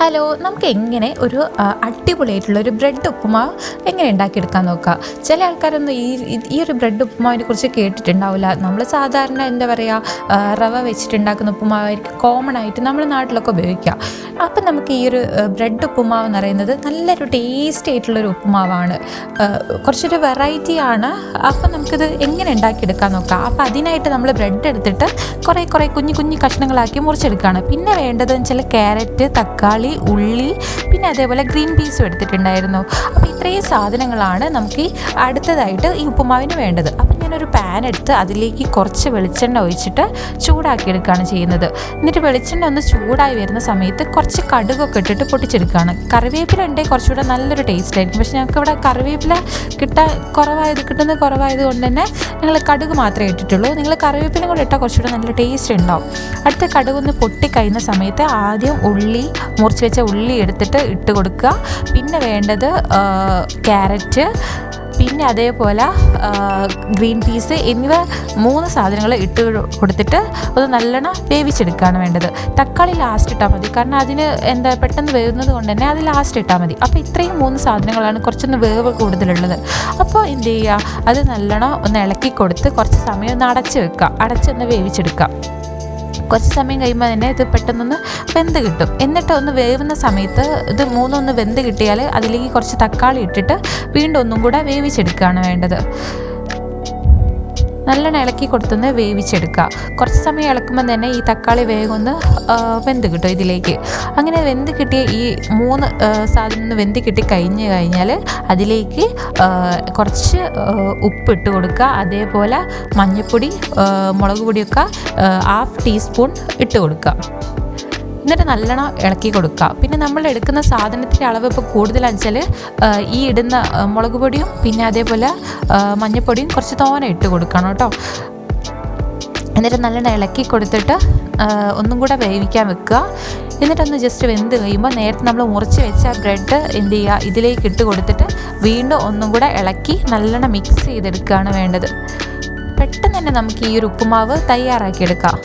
Hello, നമുക്ക് എങ്ങനെ ഒരു അടിപൊളിയായിട്ടുള്ള ഒരു ബ്രെഡ് ഉപ്പുമാവ് എങ്ങനെ ഉണ്ടാക്കിയെടുക്കാൻ നോക്കാം. ചില ആൾക്കാരൊന്നും ഈ ഒരു ബ്രെഡ് ഉപ്പുമാവിനെ കുറിച്ച് കേട്ടിട്ടുണ്ടാവില്ല. നമ്മൾ സാധാരണ എന്താ പറയുക, റവ വെച്ചിട്ടുണ്ടാക്കുന്ന ഉപ്പുമാവായിരിക്കും കോമൺ ആയിട്ട് നമ്മുടെ നാട്ടിലൊക്കെ ഉപയോഗിക്കുക. അപ്പം നമുക്ക് ഈ ഒരു ബ്രെഡ് ഉപ്പുമാവ് എന്ന് പറയുന്നത് നല്ലൊരു ടേസ്റ്റി ആയിട്ടുള്ളൊരു ഉപ്പുമാവാണ്. കുറച്ചൊരു വെറൈറ്റിയാണ്. അപ്പം നമുക്കിത് എങ്ങനെ ഉണ്ടാക്കിയെടുക്കാൻ നോക്കാം. അപ്പം അതിനായിട്ട് നമ്മൾ ബ്രെഡ് എടുത്തിട്ട് കുറേ കുഞ്ഞു കുഞ്ഞു കഷ്ണങ്ങളാക്കി മുറിച്ചെടുക്കുകയാണ്. പിന്നെ വേണ്ടതെന്ന് വെച്ചാൽ ക്യാരറ്റ്, തക്കാളി, ഉള്ളി, പിന്നെ അതേപോലെ ഗ്രീൻ പീസും എടുത്തിട്ടുണ്ടായിരുന്നു. അപ്പോൾ ഇത്രയും സാധനങ്ങളാണ് നമുക്ക് അടുത്തതായിട്ട് ഈ ഉപ്പുമാവിന് വേണ്ടത്. അപ്പം ഞാനൊരു പാൻ എടുത്ത് അതിലേക്ക് കുറച്ച് വെളിച്ചെണ്ണ ഒഴിച്ചിട്ട് ചൂടാക്കിയെടുക്കുകയാണ് ചെയ്യുന്നത്. എന്നിട്ട് വെളിച്ചെണ്ണ ഒന്ന് ചൂടായി വരുന്ന സമയത്ത് കുറച്ച് കടുകൊക്കെ ഇട്ടിട്ട് പൊട്ടിച്ചെടുക്കുകയാണ്. കറിവേപ്പില ഉണ്ടെങ്കിൽ കുറച്ചുകൂടെ നല്ലൊരു ടേസ്റ്റ് ആയിരിക്കും. പക്ഷേ ഞങ്ങൾക്ക് ഇവിടെ കറിവേപ്പില കിട്ടുന്നത് കുറവായത് കൊണ്ട് തന്നെ ഞങ്ങൾ കടുക് മാത്രമേ ഇട്ടിട്ടുള്ളൂ. നിങ്ങൾ കറിവേപ്പിലും കൂടെ ഇട്ടാൽ കുറച്ചുകൂടെ നല്ല ടേസ്റ്റ് ഉണ്ടാവും. അടുത്ത കടുകൊന്ന് പൊട്ടിക്കഴിയുന്ന സമയത്ത് ആദ്യം മുറിച്ച് വെച്ച ഉള്ളി എടുത്തിട്ട് ഇട്ട് കൊടുക്കുക. പിന്നെ വേണ്ടത് ക്യാരറ്റ്, പിന്നെ അതേപോലെ ഗ്രീൻ പീസ് എന്നിവ 3 സാധനങ്ങൾ ഇട്ട് കൊടുത്തിട്ട് ഒന്ന് നല്ലോണം വേവിച്ചെടുക്കുകയാണ് വേണ്ടത്. തക്കാളി ലാസ്റ്റ് ഇട്ടാൽ മതി, കാരണം അതിന് പെട്ടെന്ന് വേവുന്നത് കൊണ്ട് തന്നെ അത് ലാസ്റ്റ് ഇട്ടാൽ മതി. അപ്പോൾ ഇത്രയും 3 സാധനങ്ങളാണ് കുറച്ചൊന്ന് വേവ് കൂടുതലുള്ളത്. അപ്പോൾ എന്ത് ചെയ്യുക, അത് നല്ലോണം ഒന്ന് ഇളക്കി കൊടുത്ത് കുറച്ച് സമയം ഒന്ന് അടച്ചൊന്ന് വേവിച്ചെടുക്കുക. കുറച്ച് സമയം കഴിയുമ്പോൾ തന്നെ ഇത് പെട്ടെന്നൊന്ന് വെന്ത് കിട്ടും. എന്നിട്ട് ഒന്ന് വേവുന്ന സമയത്ത് ഇത് 3 വെന്ത് കിട്ടിയാൽ അതിലേക്ക് കുറച്ച് തക്കാളി ഇട്ടിട്ട് വീണ്ടും ഒന്നും കൂടെ വേവിച്ചെടുക്കുകയാണ് വേണ്ടത്. നല്ലോണം ഇളക്കി കൊടുത്തൊന്ന് വേവിച്ചെടുക്കുക. കുറച്ച് സമയം ഇളക്കുമ്പോൾ തന്നെ ഈ തക്കാളി വേഗം ഒന്ന് വെന്ത് കിട്ടും ഇതിലേക്ക്. അങ്ങനെ വെന്ത് കിട്ടിയ ഈ 3 സാധനം ഒന്ന് വെന്ത് കിട്ടി കഴിഞ്ഞാൽ അതിലേക്ക് കുറച്ച് ഉപ്പിട്ട് കൊടുക്കുക. അതേപോലെ മഞ്ഞൾപ്പൊടി, മുളക് പൊടിയൊക്കെ 1/2 ടീസ്പൂൺ ഇട്ട് കൊടുക്കുക. എന്നിട്ട് നല്ലോണം ഇളക്കി കൊടുക്കുക. പിന്നെ നമ്മൾ എടുക്കുന്ന സാധനത്തിൻ്റെ അളവ് ഇപ്പോൾ കൂടുതലാണെന്ന് വെച്ചാൽ ഈ ഇടുന്ന മുളക് പൊടിയും പിന്നെ അതേപോലെ മഞ്ഞൾപ്പൊടിയും കുറച്ച് തോനെ ഇട്ട് കൊടുക്കണം കേട്ടോ. എന്നിട്ട് നല്ലോണം ഇളക്കി കൊടുത്തിട്ട് ഒന്നും കൂടെ വേവിക്കാൻ വെക്കുക. എന്നിട്ടൊന്ന് ജസ്റ്റ് വെന്ത് കഴിയുമ്പോൾ നേരത്തെ നമ്മൾ മുറിച്ച് വെച്ച ബ്രെഡ് എന്ത് ചെയ്യുക, ഇതിലേക്ക് ഇട്ട് കൊടുത്തിട്ട് വീണ്ടും ഒന്നും കൂടെ ഇളക്കി നല്ലോണം മിക്സ് ചെയ്തെടുക്കുകയാണ് വേണ്ടത്. പെട്ടെന്ന് തന്നെ നമുക്ക് ഈ ഒരു ഉപ്പുമാവ് തയ്യാറാക്കിയെടുക്കാം.